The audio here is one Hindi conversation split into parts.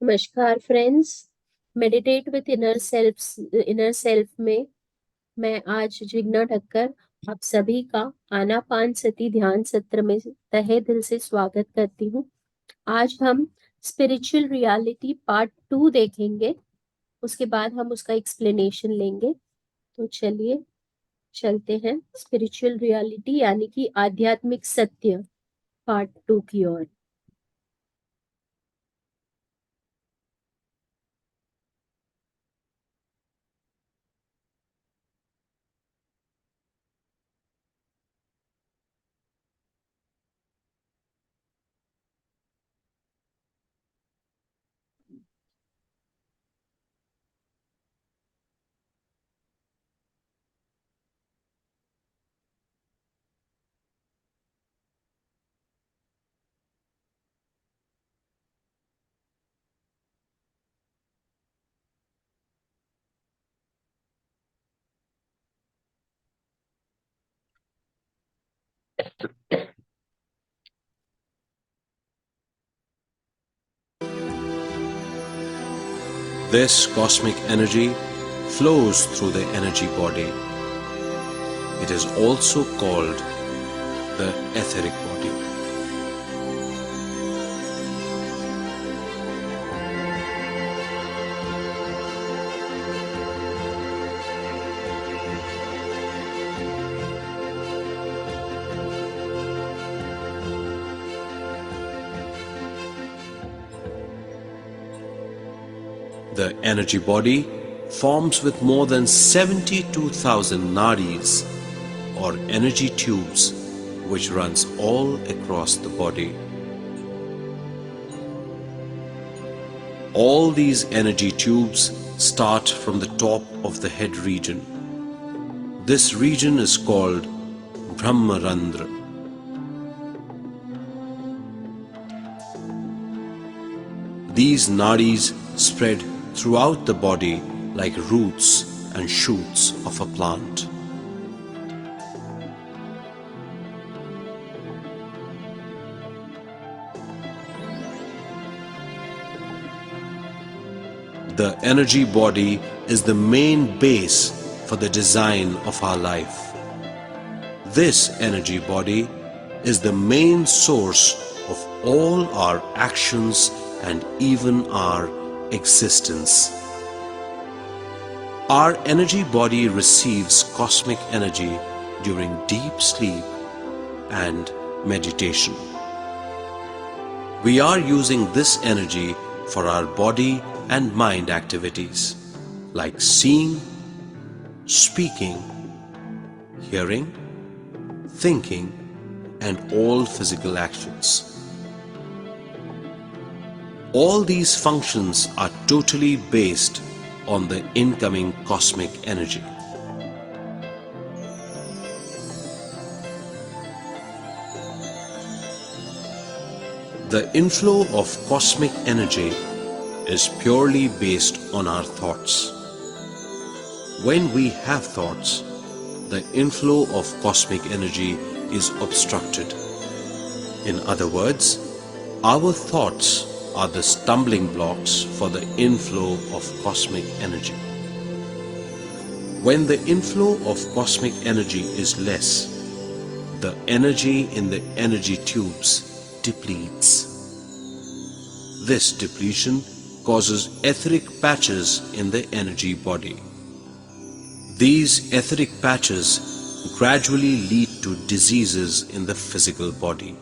नमस्कार friends. Meditate with inner self में मैं आज जिग्ना ठक्कर आप सभी का आनापानसती ध्यान सत्र में तहे दिल से स्वागत करती हूँ। आज हम स्पिरिचुअल रियलिटी पार्ट 2 देखेंगे, उसके बाद हम उसका एक्सप्लेनेशन लेंगे। तो चलिए चलते हैं स्पिरिचुअल रियलिटी यानी कि आध्यात्मिक सत्य पार्ट 2 की ओर। This cosmic energy flows through the energy body. It is also called the etheric body. The energy body forms with more than 72,000 nadis or energy tubes which runs all across the body. All these energy tubes start from the top of the head region. This region is called Brahmarandra. These nadis spread throughout the body like roots and shoots of a plant. The energy body is the main base for the design of our life. This energy body is the main source of all our actions and even our existence. Our energy body receives cosmic energy during deep sleep and meditation. We are using this energy for our body and mind activities like seeing, speaking, hearing, thinking, and all physical actions. All these functions are totally based on the incoming cosmic energy. The inflow of cosmic energy is purely based on our thoughts. When we have thoughts, the inflow of cosmic energy is obstructed. In other words, our thoughts are the stumbling blocks for the inflow of cosmic energy. When the inflow of cosmic energy is less, the energy in the energy tubes depletes. This depletion causes etheric patches in the energy body. These etheric patches gradually lead to diseases in the physical body.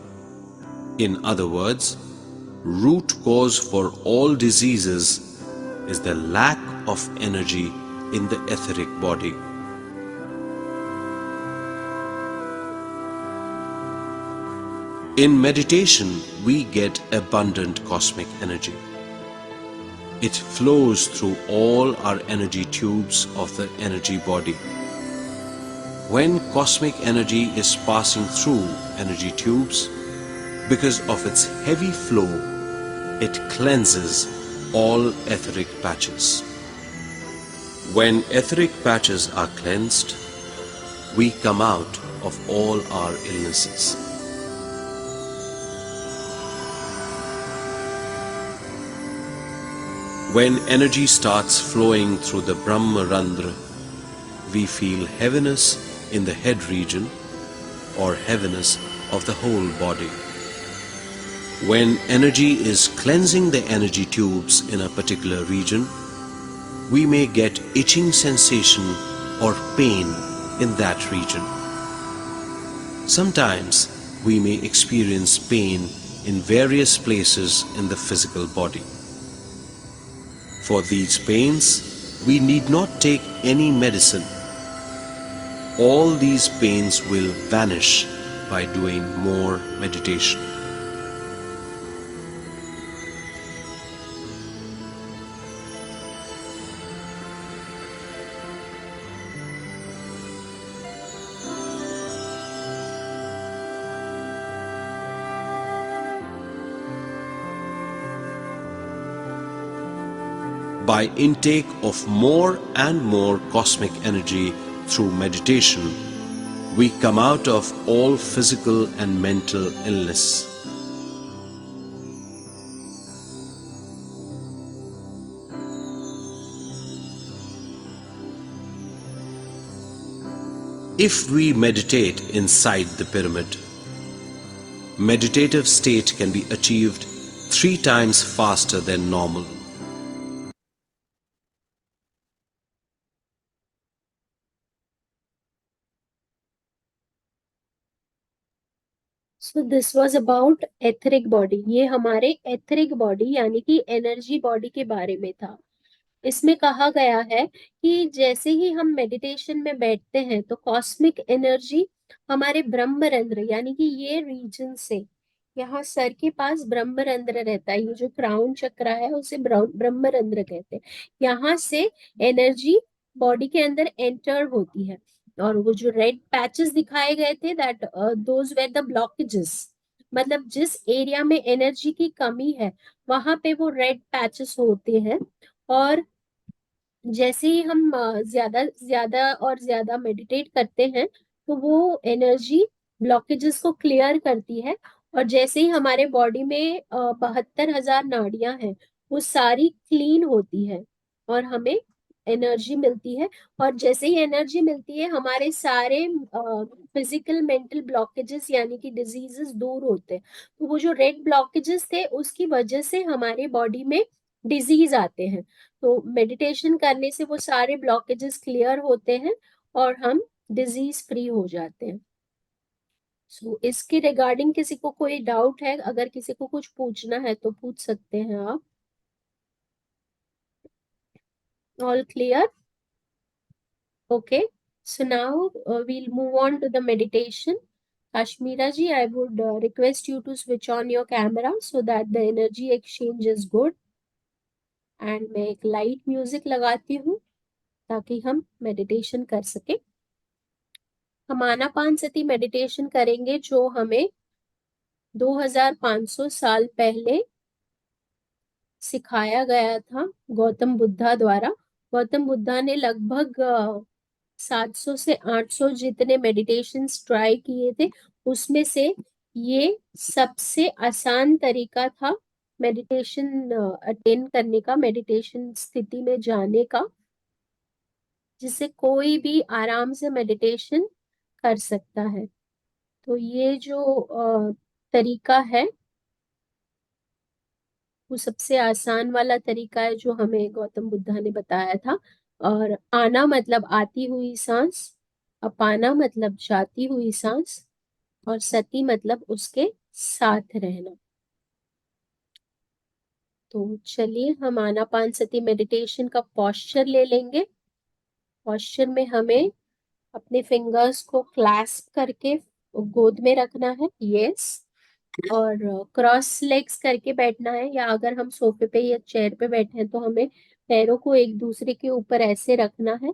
In other words, root cause for all diseases is the lack of energy in the etheric body. In meditation, we get abundant cosmic energy. It flows through all our energy tubes of the energy body. When cosmic energy is passing through energy tubes, because of its heavy flow, it cleanses all etheric patches. When etheric patches are cleansed, we come out of all our illnesses. When energy starts flowing through the Brahma Randra, we feel heaviness in the head region or heaviness of the whole body. When energy is cleansing the energy tubes in a particular region, we may get itching sensation or pain in that region. Sometimes we may experience pain in various places in the physical body. For these pains, we need not take any medicine. All these pains will vanish by doing more meditation. By intake of more and more cosmic energy through meditation, we come out of all physical and mental illness. If we meditate inside the pyramid, meditative state can be achieved 3 times faster than normal. So this was about etheric body. ये हमारे एथरिक बॉडी यानी कि एनर्जी बॉडी के बारे में था। इसमें कहा गया है कि जैसे ही हम मेडिटेशन में बैठते हैं तो कॉस्मिक एनर्जी हमारे ब्रह्मरंध्र यानी कि ये रीजन से, यहाँ सर के पास ब्रह्मरंध्र रहता है, ये जो क्राउन चक्र है उसे ब्रह्मरंध्र कहते हैं। यहाँ से एनर्जी बॉडी के अंदर एंटर होती है और वो जो रेड पैचेस दिखाए गए थे that those were the blockages, मतलब जिस एरिया में एनर्जी की कमी है वहां पे वो रेड पैचेस होते हैं। और जैसे ही हम ज्यादा ज्यादा और ज्यादा मेडिटेट करते हैं तो वो एनर्जी ब्लॉकेजेस को क्लियर करती है। और जैसे ही हमारे बॉडी में 72,000 नाड़ियां हैं वो सारी क्लीन होती है और हमें एनर्जी मिलती है। और जैसे ही एनर्जी मिलती है हमारे सारे फिजिकल मेंटल ब्लॉकेजेस यानी कि डिजीजेस दूर होते हैं। तो वो जो रेड ब्लॉकेजेस थे उसकी वजह से हमारे बॉडी में डिजीज आते हैं। तो मेडिटेशन करने से वो सारे ब्लॉकेजेस क्लियर होते हैं और हम डिजीज फ्री हो जाते हैं। सो इसके रिगार्डिंग किसी को कोई डाउट है, अगर किसी को कुछ पूछना है तो पूछ सकते हैं आप। All clear? Okay, so now we'll move on to the meditation. Kashmira ji, I would request you to switch on your camera so that the energy exchange is good. And मैं एक लाइट म्यूजिक लगाती हूँ ताकि हम मेडिटेशन कर सके। हम आनापानसती मेडिटेशन करेंगे जो हमें 2500 साल पहले सिखाया गया था गौतम बुद्धा द्वारा। गौतम बुद्धा ने लगभग 700 से 800 जितने मेडिटेशन ट्राई किए थे, उसमें से ये सबसे आसान तरीका था मेडिटेशन अटेन करने का, मेडिटेशन स्थिति में जाने का, जिससे कोई भी आराम से मेडिटेशन कर सकता है। तो ये जो तरीका है वो सबसे आसान वाला तरीका है जो हमें गौतम बुद्धा ने बताया था। और आना मतलब आती हुई सांस, अपाना मतलब जाती हुई सांस, और सती मतलब उसके साथ रहना। तो चलिए हम आनापानसती मेडिटेशन का पॉस्चर ले लेंगे। पॉस्चर में हमें अपने फिंगर्स को क्लैस्प करके गोद में रखना है, यस, और क्रॉस लेग्स करके बैठना है। या अगर हम सोफे पे या चेयर पे बैठे हैं तो हमें पैरों को एक दूसरे के ऊपर ऐसे रखना है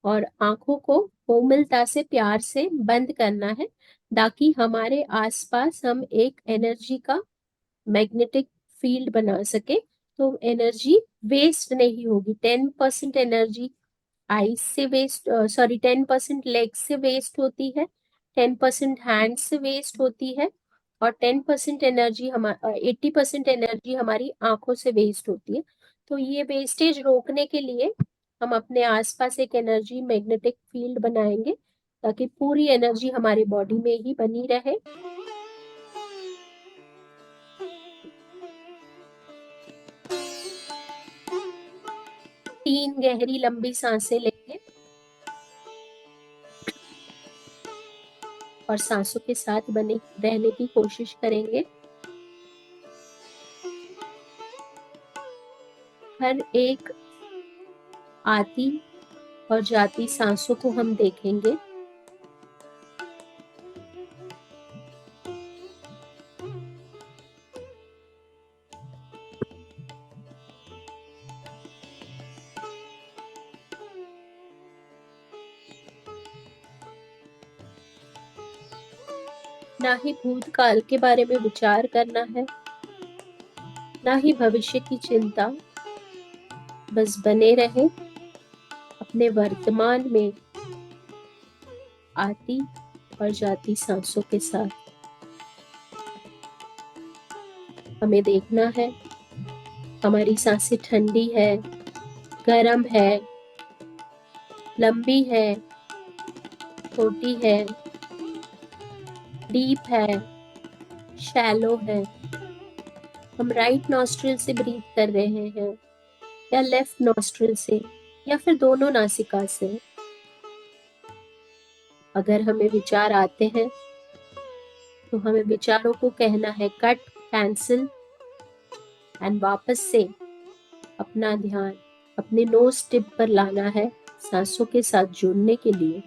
और आंखों को कोमलता से प्यार से बंद करना है ताकि हमारे आसपास हम एक एनर्जी का मैग्नेटिक फील्ड बना सके। तो एनर्जी वेस्ट नहीं होगी। 10% एनर्जी आईज से वेस्ट, सॉरी 10% लेग से वेस्ट होती है, 10% हैंड से वेस्ट होती है, और 10% एनर्जी 80% एनर्जी हमारी आंखों से वेस्ट होती है। तो ये वेस्टेज रोकने के लिए हम अपने आसपास एक एनर्जी मैग्नेटिक फील्ड बनाएंगे ताकि पूरी एनर्जी हमारी बॉडी में ही बनी रहे। तीन गहरी लंबी सांसें लेंगे और सांसों के साथ बने रहने की कोशिश करेंगे। हर एक आती और जाती सांसों को हम देखेंगे। ना ही भूतकाल के बारे में विचार करना है, ना ही भविष्य की चिंता। बस बने रहे अपने वर्तमान में आती और जाती सांसों के साथ। हमें देखना है हमारी सांसें ठंडी है, गर्म है, लंबी है, छोटी है, डीप है, शैलो है। हम राइट नॉस्ट्रिल से ब्रीथ कर रहे हैं या लेफ्ट नॉस्ट्रिल से या फिर दोनों नासिका से। अगर हमें विचार आते हैं तो हमें विचारों को कहना है कट, कैंसिल एंड वापस से अपना ध्यान अपने नोज टिप पर लाना है सांसों के साथ जुड़ने के लिए।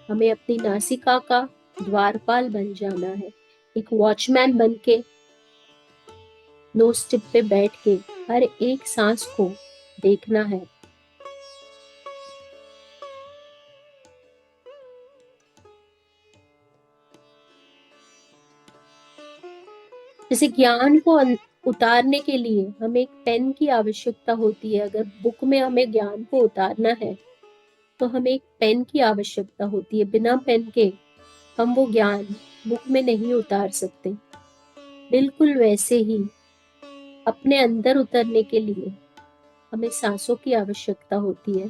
हमें अपनी नासिका का द्वारपाल बन जाना है, एक वॉचमैन बन के नोज टिप पे बैठ के हर एक सांस को देखना है। जैसे ज्ञान को उतारने के लिए हमें एक पेन की आवश्यकता होती है। अगर बुक में हमें ज्ञान को उतारना है तो हमें एक पेन की आवश्यकता होती है। बिना पेन के हम वो ज्ञान बुक में नहीं उतार सकते। बिल्कुल वैसे ही अपने अंदर उतरने के लिए हमें सांसों की आवश्यकता होती है।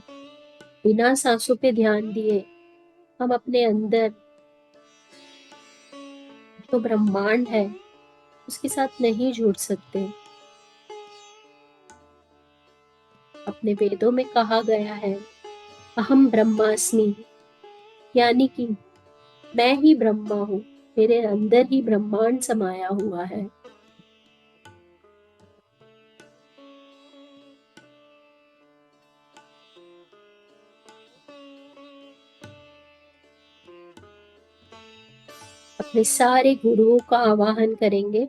बिना सांसों पे ध्यान दिए हम अपने अंदर जो ब्रह्मांड है उसके साथ नहीं जुड़ सकते। अपने वेदों में कहा गया है अहम ब्रह्मास्मि, यानी कि मैं ही ब्रह्मा हूँ, मेरे अंदर ही ब्रह्मांड समाया हुआ है। अपने सारे गुरुओं का आवाहन करेंगे।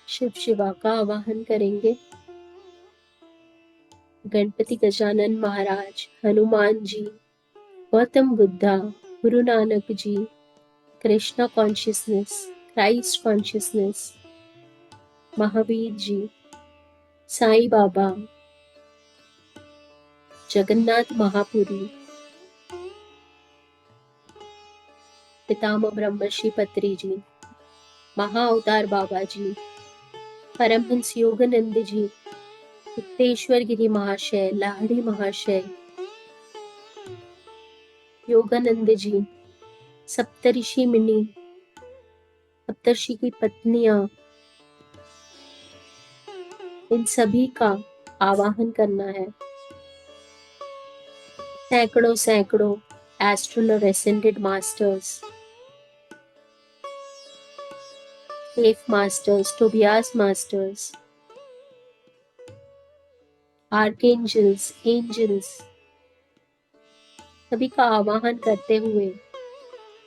शिव शिवा का आवाहन करेंगे। Ganpati Gajanan Maharaj, Hanuman ji, Gautam Buddha, Guru Nanak ji, Krishna consciousness, Christ consciousness, Mahavir ji, Sai Baba, Jagannath Mahapuri, Pitamah Brahmarshi Patri जी, महाअवतार बाबा जी, परमहंस योगानंद जी, गुप्तेश्वर गिरी महाशय, लाहड़ी महाशय, योगानंद जी, सप्तऋषि मुनि, सप्तर्षि की पत्नियां, इन सभी का आवाहन करना है। सैकड़ों सैकड़ों एस्ट्रल और ascended masters, safe masters, Tobias masters, archangels, angels, सभी का आवाहन करते हुए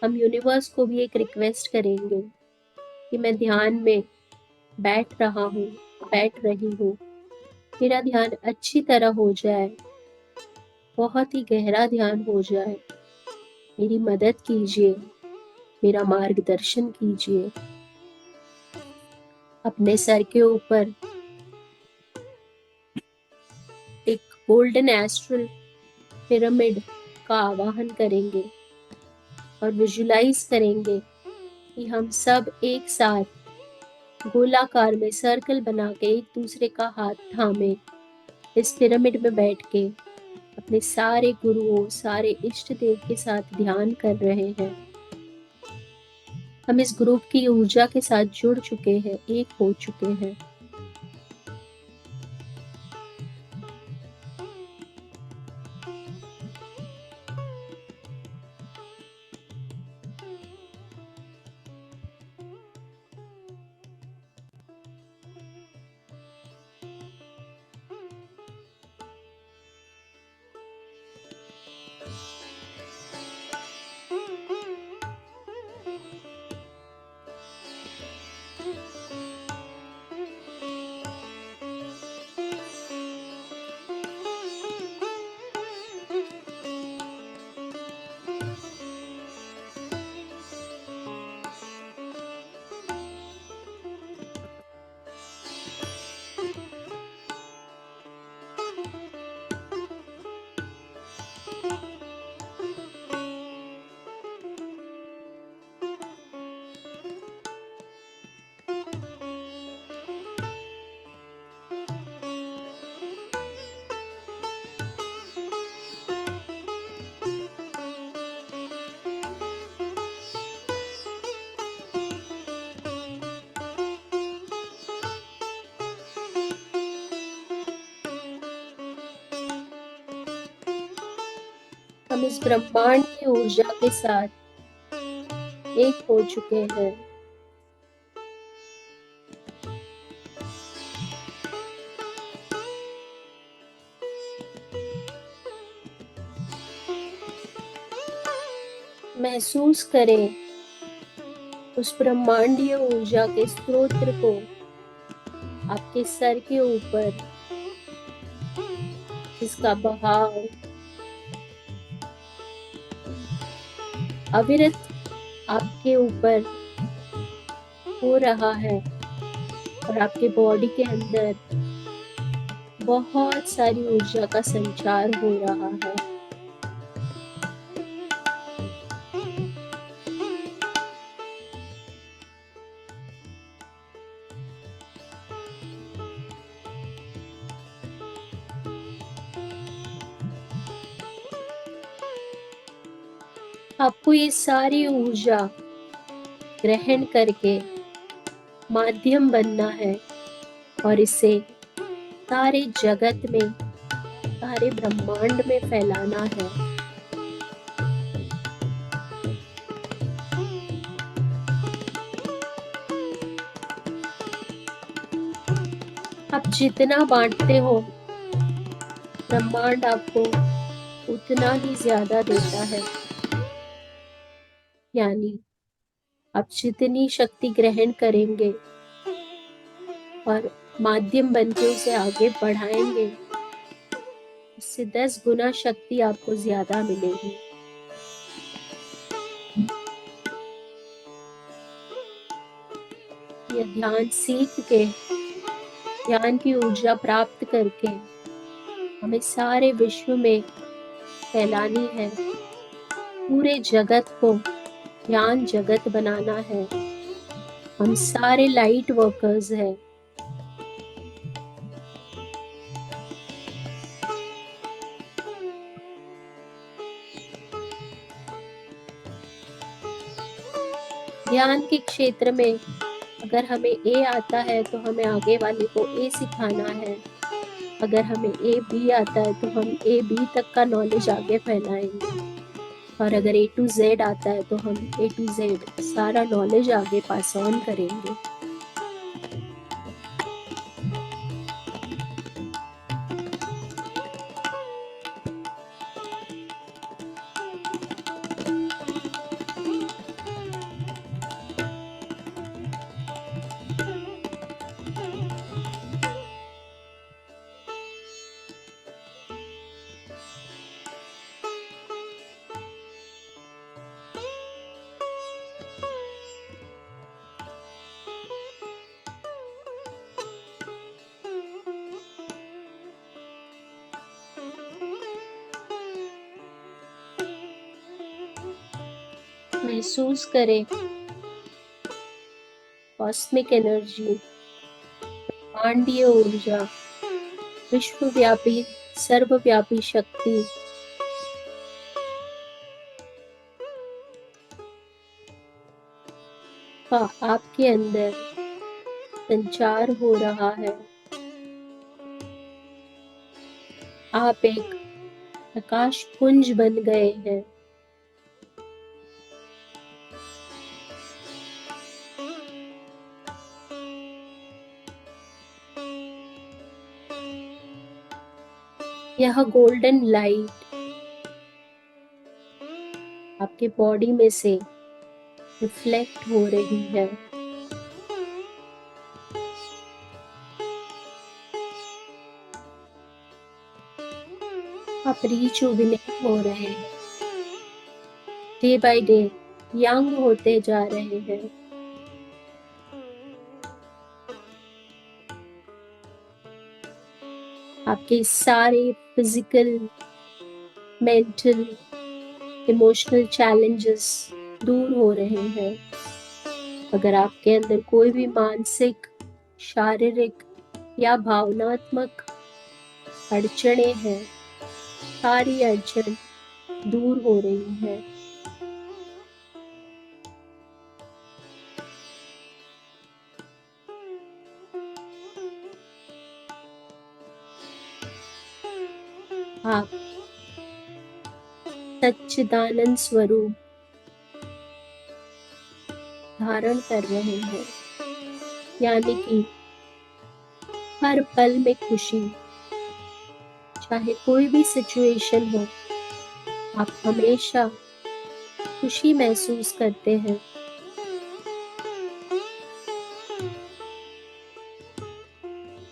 हम यूनिवर्स को भी एक रिक्वेस्ट करेंगे कि मैं ध्यान में बैठ रहा हूँ, बैठ रही हूँ, मेरा ध्यान अच्छी तरह हो जाए, बहुत ही गहरा ध्यान हो जाए। मेरी मदद कीजिए, मेरा मार्गदर्शन कीजिए। अपने सर के ऊपर एक गोल्डन एस्ट्रल पिरामिड का आवाहन करेंगे। और विजुलाइज करेंगे कि हम सब एक साथ गोलाकार में सर्कल बना के एक दूसरे का हाथ थामे इस पिरामिड में बैठ के अपने सारे गुरुओं, सारे इष्ट देव के साथ ध्यान कर रहे हैं। हम इस ग्रुप की ऊर्जा के साथ जुड़ चुके हैं, एक हो चुके हैं। हम इस ब्रह्मांड की ऊर्जा के साथ एक हो चुके हैं। महसूस करें उस ब्रह्मांडीय ऊर्जा के स्रोत को आपके सर के ऊपर, जिसका बहाव अविरत आपके ऊपर हो रहा है और आपके बॉडी के अंदर बहुत सारी ऊर्जा का संचार हो रहा है। आपको ये सारी ऊर्जा ग्रहण करके माध्यम बनना है और इसे सारे जगत में, सारे ब्रह्मांड में फैलाना है। आप जितना बांटते हो, ब्रह्मांड आपको उतना ही ज्यादा देता है। यानी आप जितनी शक्ति ग्रहण करेंगे और माध्यम बनके उसे आगे बढ़ाएंगे, उससे 10 गुना शक्ति आपको ज्यादा मिलेगी। यह ध्यान सीख के, ध्यान की ऊर्जा प्राप्त करके हमें सारे विश्व में फैलानी है। पूरे जगत को ध्यान जगत बनाना है। हम सारे लाइट वर्कर्स हैं। ध्यान के क्षेत्र में अगर हमें ए आता है तो हमें आगे वाले को ए सिखाना है। अगर हमें ए बी आता है तो हम ए बी तक का नॉलेज आगे फैलाएंगे। और अगर ए टू जेड आता है तो हम ए टू जेड सारा नॉलेज आगे पास ऑन करेंगे। महसूस करें कॉस्मिक एनर्जी, ब्रह्मांडीय ऊर्जा, विश्वव्यापी सर्वव्यापी शक्ति का आपके अंदर संचार हो रहा है। आप एक प्रकाश पुंज बन गए हैं। यह गोल्डन लाइट आपके बॉडी में से रिफ्लेक्ट हो रही है। आप रिजुविनेट हो रहे हैं, डे बाय डे यंग होते जा रहे हैं। आपके सारे फिजिकल, मेंटल, इमोशनल चैलेंजेस दूर हो रहे हैं। अगर आपके अंदर कोई भी मानसिक, शारीरिक या भावनात्मक अड़चने हैं, सारी अड़चन दूर हो रही है। आप सच्चिदानंद स्वरूप धारण कर रहे हैं, यानी कि हर पल में खुशी, चाहे कोई भी सिचुएशन हो, आप हमेशा खुशी महसूस करते हैं।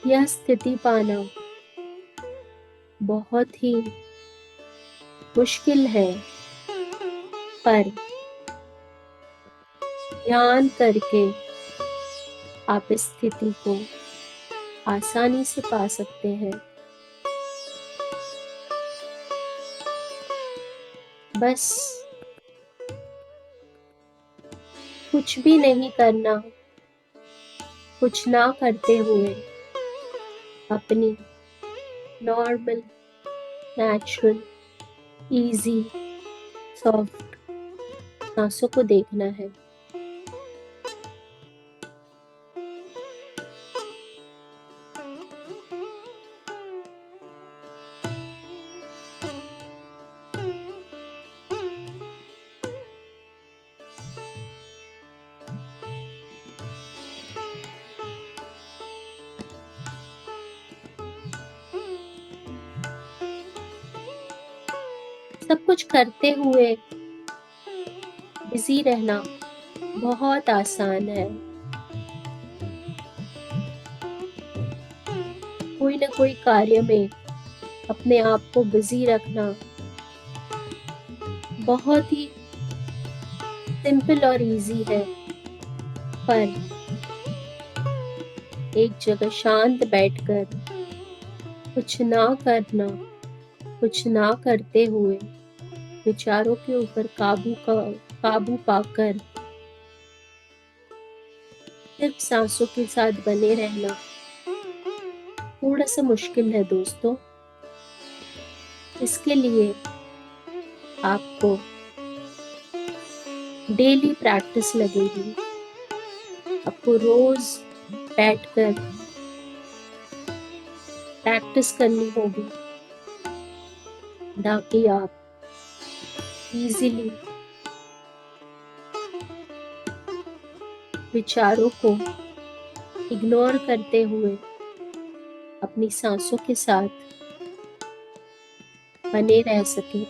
यह स्थिति पाना बहुत ही मुश्किल है, पर ध्यान करके आप इस स्थिति को आसानी से पा सकते हैं। बस कुछ भी नहीं करना, कुछ ना करते हुए अपनी नॉर्मल, नेचुरल, इजी, सॉफ्ट सांसों को देखना है। सब कुछ करते हुए बिजी रहना बहुत आसान है। कोई ना कोई कार्य में अपने आप को बिजी रखना बहुत ही सिंपल और इजी है, पर एक जगह शांत बैठकर कुछ ना करना, कुछ ना करते हुए विचारों के ऊपर काबू पाकर सिर्फ सांसों के साथ बने रहना थोड़ा सा मुश्किल है दोस्तों। इसके लिए आपको डेली प्रैक्टिस लगेगी। आपको रोज बैठकर प्रैक्टिस करनी होगी, ताकि आप इजीली विचारों को इग्नोर करते हुए अपनी सांसों के साथ बने रह सके।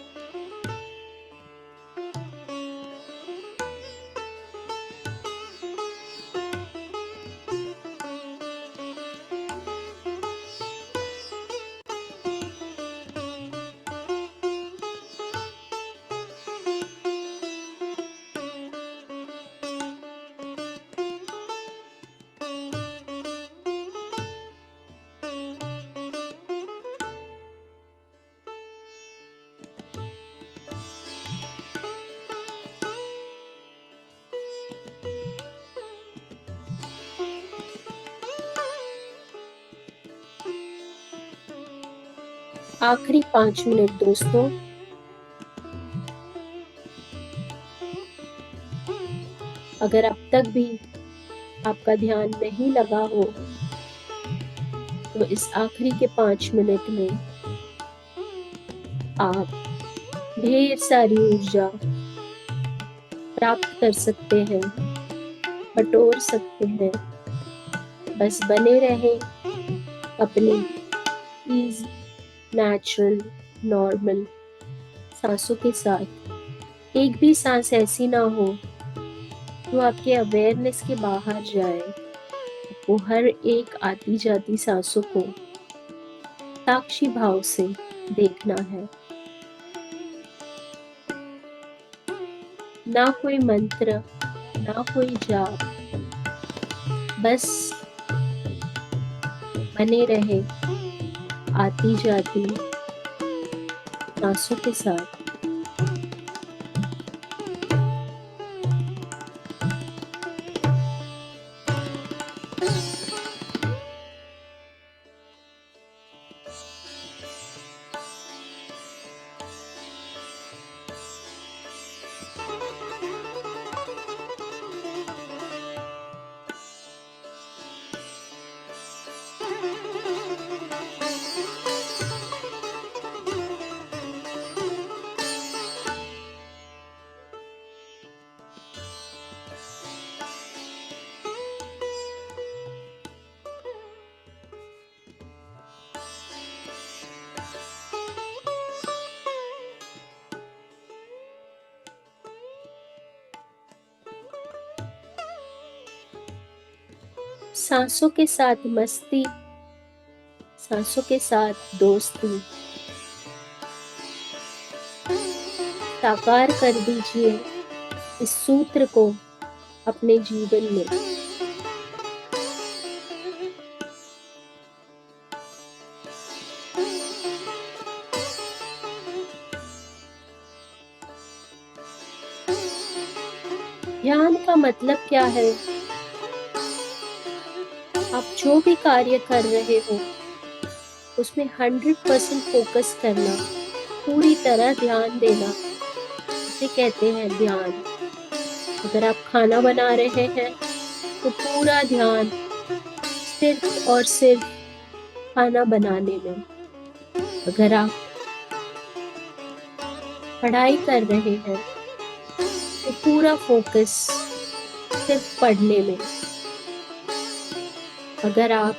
आखिरी 5 मिनट दोस्तों। अगर अब तक भी आपका ध्यान नहीं लगा हो तो इस आखिरी के 5 मिनट में आप ढेर सारी ऊर्जा प्राप्त कर सकते हैं, बटोर सकते हैं। बस बने रहें अपनी इजी, नेचुरल, नॉर्मल सांसों के साथ। एक भी सांस ऐसी ना हो जो आपके अवेयरनेस के बाहर जाए। वो हर एक आती जाती सांसों को साक्षी भाव से देखना है। ना कोई मंत्र, ना कोई जाप, बस बने रहे आती जाती सांसों के साथ। सांसों के साथ मस्ती, सांसों के साथ दोस्ती साकार कर दीजिए इस सूत्र को अपने जीवन में। ध्यान का मतलब क्या है? आप जो भी कार्य कर रहे हो उसमें 100% फोकस करना, पूरी तरह ध्यान देना, इसे कहते हैं ध्यान। अगर आप खाना बना रहे हैं तो पूरा ध्यान सिर्फ और सिर्फ खाना बनाने में। अगर आप पढ़ाई कर रहे हैं तो पूरा फोकस सिर्फ पढ़ने में। अगर आप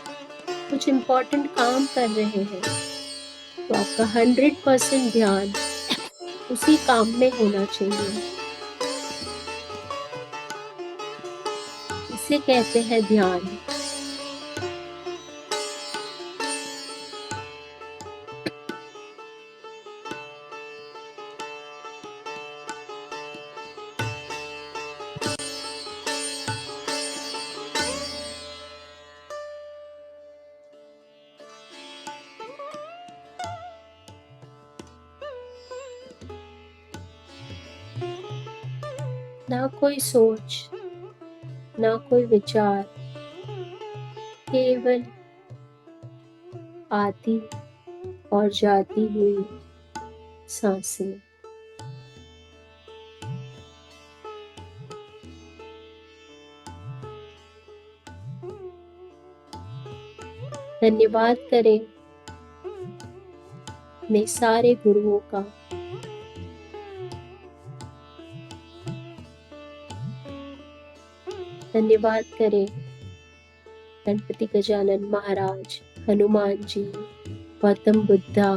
कुछ इम्पोर्टेंट काम कर रहे हैं तो आपका 100% ध्यान उसी काम में होना चाहिए। इसे कहते हैं ध्यान। ना कोई सोच, ना कोई विचार, केवल आती और जाती हुई सांसें। धन्यवाद करें अपने सारे गुरुओं का। धन्यवाद करें Ganpati Gajanan Maharaj, Hanuman ji, Gautam Buddha,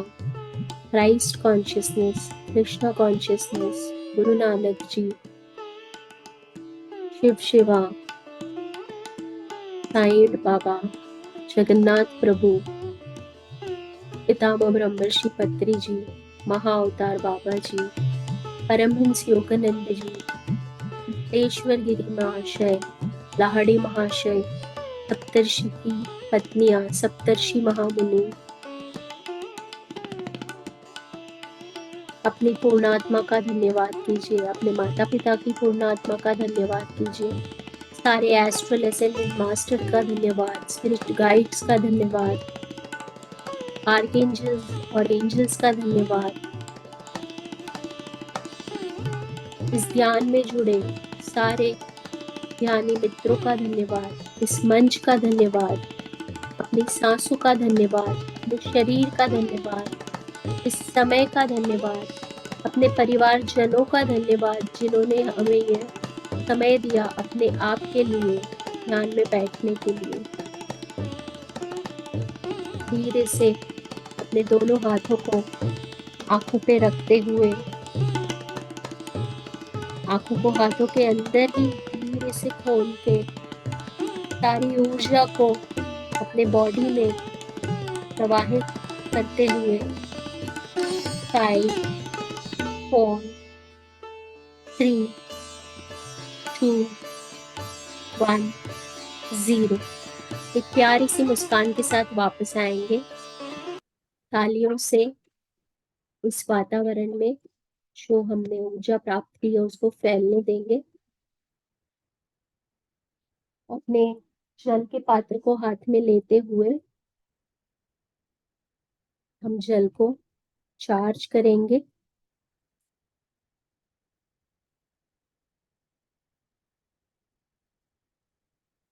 Christ consciousness, Krishna consciousness, Guru Nanak जी, शिव शिवा, साईं बाबा, जगन्नाथ प्रभु, पितामह ब्रह्मर्षि पत्री जी, महाअवतार बाबा जी, परमहंस योगानंद जी, सिद्धेश्वर गिरी महाशय, लाहड़ी महाशय, सप्तर्षि की पत्नियां, सप्तर्षि महामुनि, अपनी पूर्णात्मा का धन्यवाद कीजिए, अपने माता पिता की पूर्णात्मा का धन्यवाद कीजिए, सारे एस्ट्रल असेंडेंट मास्टर का धन्यवाद, स्पिरिट गाइड्स का धन्यवाद, आर्कएंजल्स और एंजल्स का धन्यवाद। इस ध्यान में जुड़े सारे ध्यानी मित्रों का धन्यवाद, इस मंच का धन्यवाद, अपनी सांसों का धन्यवाद, अपने शरीर का धन्यवाद, इस समय का धन्यवाद, अपने परिवारजनों का धन्यवाद जिन्होंने हमें यह समय दिया अपने आप के लिए ध्यान में बैठने के लिए। धीरे से अपने दोनों हाथों को आंखों पे रखते हुए आंखों को हाथों के अंदर ही धीरे से खोल के सारी ऊर्जा को अपने बॉडी में प्रवाहित करते हुए 5, 4, 3, 2, 1, 0 एक प्यारी सी मुस्कान के साथ वापस आएंगे। तालियों से इस वातावरण में जो हमने ऊर्जा प्राप्त की है उसको फैलने देंगे। अपने जल के पात्र को हाथ में लेते हुए हम जल को चार्ज करेंगे।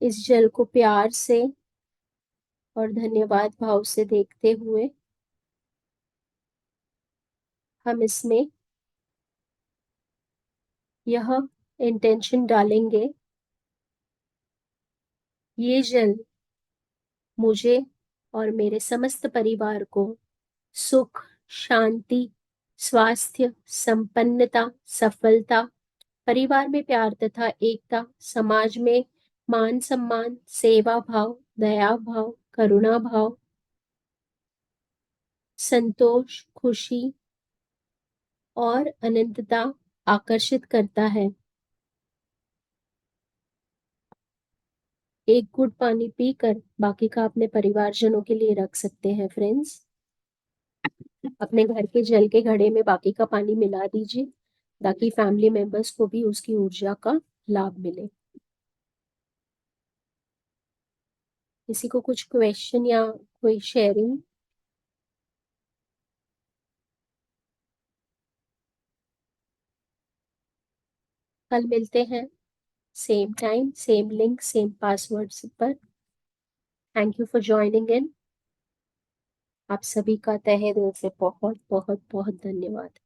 इस जल को प्यार से और धन्यवाद भाव से देखते हुए हम इसमें यह इंटेंशन डालेंगे, ये जल मुझे और मेरे समस्त परिवार को सुख, शांति, स्वास्थ्य, संपन्नता, सफलता, परिवार में प्यार तथा एकता, समाज में मान सम्मान, सेवा भाव, दया भाव, करुणा भाव, संतोष, खुशी और अनंतता आकर्षित करता है। एक घूंट पानी पीकर बाकी का अपने परिवारजनों के लिए रख सकते हैं फ्रेंड्स। अपने घर के जल के घड़े में बाकी का पानी मिला दीजिए ताकि फैमिली मेंबर्स को भी उसकी ऊर्जा का लाभ मिले। किसी को कुछ क्वेश्चन या कोई शेयरिंग? कल मिलते हैं same time, same link, same password पर। Thank you for joining in. आप सभी का तहे दिल से बहुत बहुत बहुत धन्यवाद।